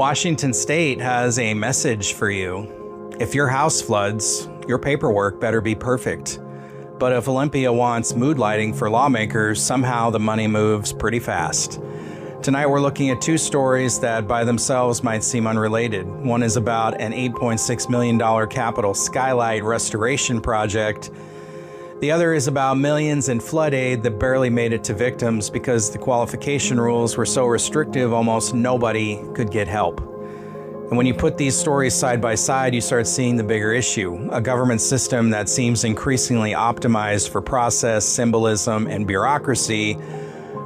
Washington State has a message for you. If your house floods, your paperwork better be perfect. But if Olympia wants mood lighting for lawmakers, somehow the money moves pretty fast. Tonight we're looking at two stories that by themselves might seem unrelated. One is about an $8.6 million capital skylight restoration project. The other is about millions in flood aid that barely made it to victims because the qualification rules were so restrictive almost nobody could get help. And when you put these stories side by side, you start seeing the bigger issue, a government system that seems increasingly optimized for process, symbolism, and bureaucracy,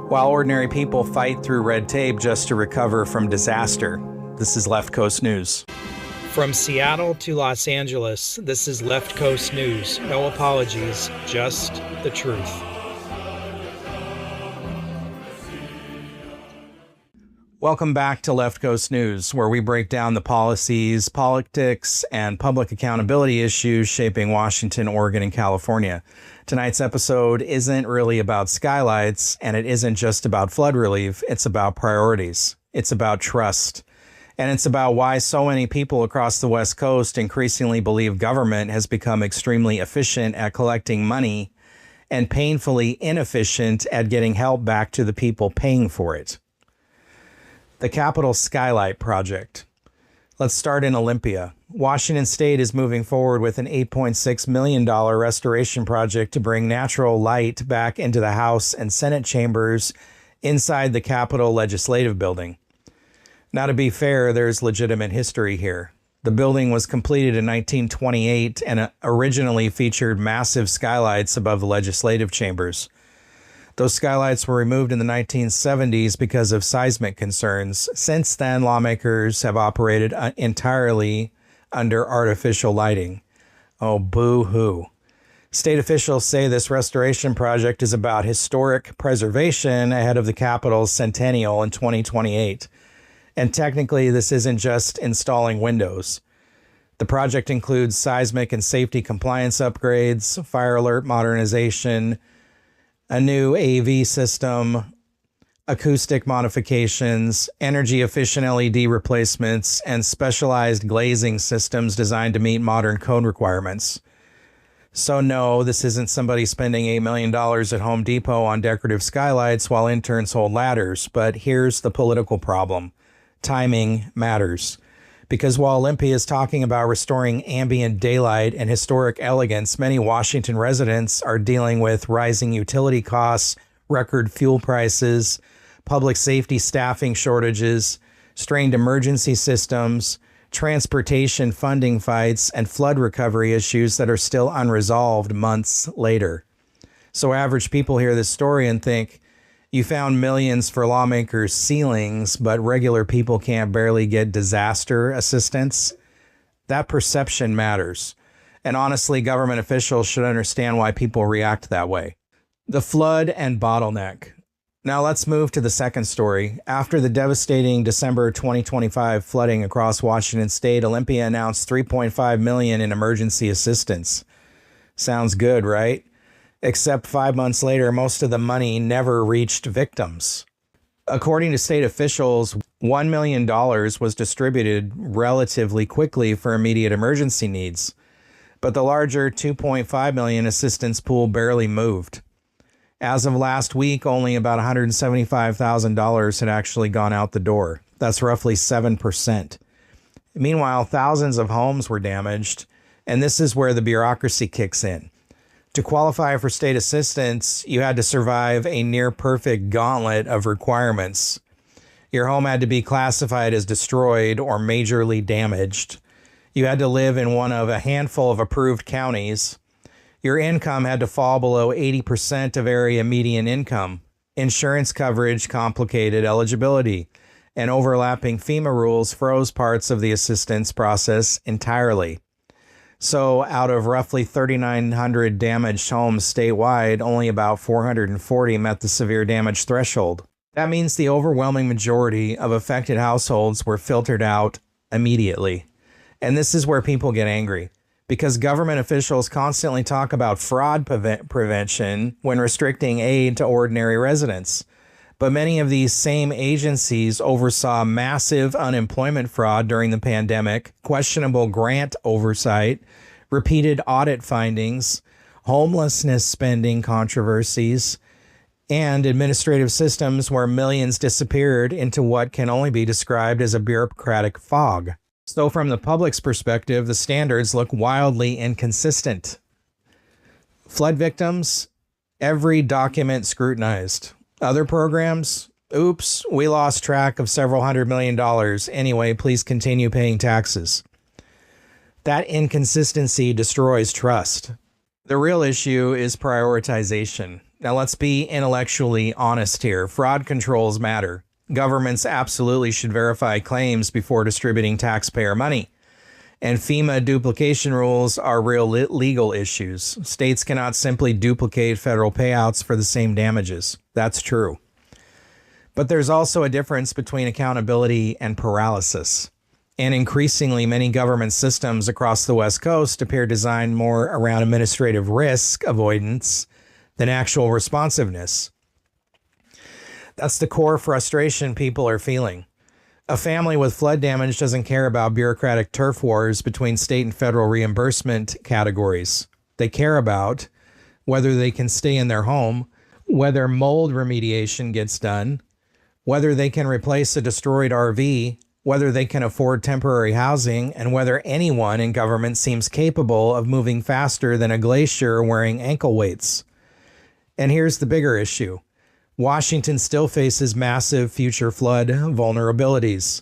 while ordinary people fight through red tape just to recover from disaster. This is Left Coast News. From Seattle to Los Angeles, this is Left Coast News. No apologies, just the truth. Welcome back to Left Coast News, where we break down the policies, politics, and public accountability issues shaping Washington, Oregon, and California. Tonight's episode isn't really about skylights, and it isn't just about flood relief. It's about priorities. It's about trust. And it's about why so many people across the West Coast increasingly believe government has become extremely efficient at collecting money and painfully inefficient at getting help back to the people paying for it. The Capitol Skylight Project. Let's start in Olympia. Washington State is moving forward with an $8.6 million restoration project to bring natural light back into the House and Senate chambers inside the Capitol Legislative Building. Now, to be fair, there's legitimate history here. The building was completed in 1928 and originally featured massive skylights above the legislative chambers. Those skylights were removed in the 1970s because of seismic concerns. Since then, lawmakers have operated entirely under artificial lighting. Oh, boo-hoo. State officials say this restoration project is about historic preservation ahead of the Capitol's centennial in 2028. And technically, this isn't just installing windows. The project includes seismic and safety compliance upgrades, fire alert modernization, a new AV system, acoustic modifications, energy-efficient LED replacements, and specialized glazing systems designed to meet modern code requirements. So no, this isn't somebody spending $8 million at Home Depot on decorative skylights while interns hold ladders, but here's the political problem. Timing matters. Because while Olympia is talking about restoring ambient daylight and historic elegance, many Washington residents are dealing with rising utility costs, record fuel prices, public safety staffing shortages, strained emergency systems, transportation funding fights, and flood recovery issues that are still unresolved months later. So average people hear this story and think, you found millions for lawmakers' ceilings, but regular people can't barely get disaster assistance. That perception matters. And honestly, government officials should understand why people react that way. The flood and bottleneck. Now let's move to the second story. After the devastating December 2025 flooding across Washington State, Olympia announced $3.5 million in emergency assistance. Sounds good, right? Except 5 months later, most of the money never reached victims. According to state officials, $1 million was distributed relatively quickly for immediate emergency needs, but the larger $2.5 million assistance pool barely moved. As of last week, only about $175,000 had actually gone out the door. That's roughly 7%. Meanwhile, thousands of homes were damaged, and this is where the bureaucracy kicks in. To qualify for state assistance, you had to survive a near-perfect gauntlet of requirements. Your home had to be classified as destroyed or majorly damaged. You had to live in one of a handful of approved counties. Your income had to fall below 80% of area median income. Insurance coverage complicated eligibility, and overlapping FEMA rules froze parts of the assistance process entirely. So out of roughly 3,900 damaged homes statewide, only about 440 met the severe damage threshold. That means the overwhelming majority of affected households were filtered out immediately. And this is where people get angry, because government officials constantly talk about fraud prevention when restricting aid to ordinary residents. But many of these same agencies oversaw massive unemployment fraud during the pandemic, questionable grant oversight, repeated audit findings, homelessness spending controversies, and administrative systems where millions disappeared into what can only be described as a bureaucratic fog. So from the public's perspective, the standards look wildly inconsistent. Flood victims, every document scrutinized. Other programs, oops, we lost track of several $100 million. Anyway, please continue paying taxes. That inconsistency destroys trust. The real issue is prioritization. Now let's be intellectually honest here. Fraud controls matter. Governments absolutely should verify claims before distributing taxpayer money. And FEMA duplication rules are real legal issues. States cannot simply duplicate federal payouts for the same damages. That's true. But there's also a difference between accountability and paralysis. And increasingly, many government systems across the West Coast appear designed more around administrative risk avoidance than actual responsiveness. That's the core frustration people are feeling. A family with flood damage doesn't care about bureaucratic turf wars between state and federal reimbursement categories. They care about whether they can stay in their home, whether mold remediation gets done, whether they can replace a destroyed RV, whether they can afford temporary housing, and whether anyone in government seems capable of moving faster than a glacier wearing ankle weights. And here's the bigger issue. Washington still faces massive future flood vulnerabilities.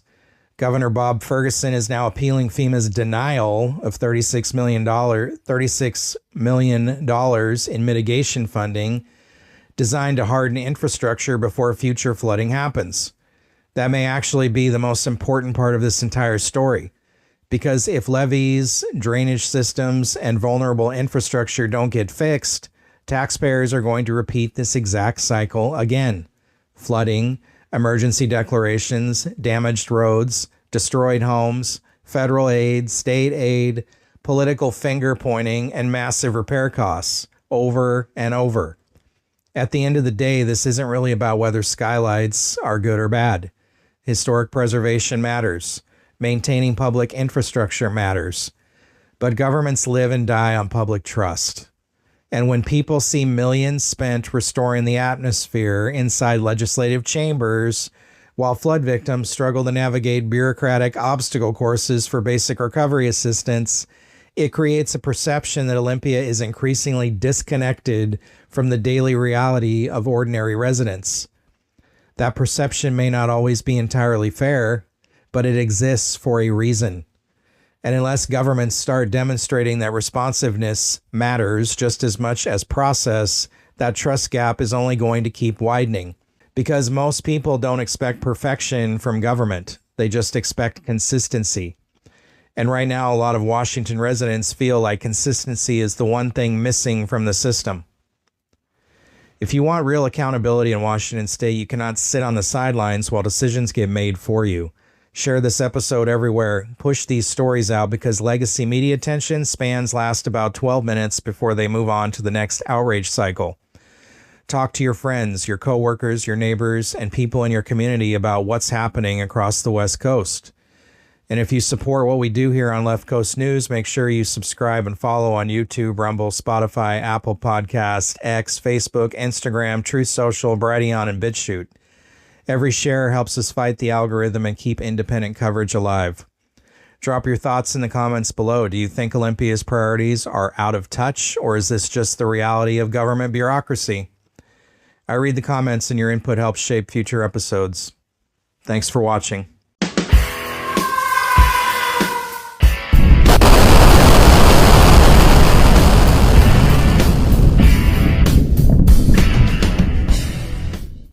Governor Bob Ferguson is now appealing FEMA's denial of $36 million in mitigation funding designed to harden infrastructure before future flooding happens. That may actually be the most important part of this entire story, because if levees, drainage systems, and vulnerable infrastructure don't get fixed, taxpayers are going to repeat this exact cycle again. Flooding, emergency declarations, damaged roads, destroyed homes, federal aid, state aid, political finger pointing, and massive repair costs over and over. At the end of the day, this isn't really about whether skylights are good or bad. Historic preservation matters. Maintaining public infrastructure matters. But governments live and die on public trust. And when people see millions spent restoring the atmosphere inside legislative chambers, while flood victims struggle to navigate bureaucratic obstacle courses for basic recovery assistance, it creates a perception that Olympia is increasingly disconnected from the daily reality of ordinary residents. That perception may not always be entirely fair, but it exists for a reason. And unless governments start demonstrating that responsiveness matters just as much as process, that trust gap is only going to keep widening. Because most people don't expect perfection from government. They just expect consistency. And right now, a lot of Washington residents feel like consistency is the one thing missing from the system. If you want real accountability in Washington State, you cannot sit on the sidelines while decisions get made for you. Share this episode everywhere. Push these stories out because legacy media attention spans last about 12 minutes before they move on to the next outrage cycle. Talk to your friends, your coworkers, your neighbors, and people in your community about what's happening across the West Coast. And if you support what we do here on Left Coast News, make sure you subscribe and follow on YouTube, Rumble, Spotify, Apple Podcasts, X, Facebook, Instagram, Truth Social, Brighteon, and BitChute. Every share helps us fight the algorithm and keep independent coverage alive. Drop your thoughts in the comments below. Do you think Olympia's priorities are out of touch, or is this just the reality of government bureaucracy? I read the comments and your input helps shape future episodes. Thanks for watching.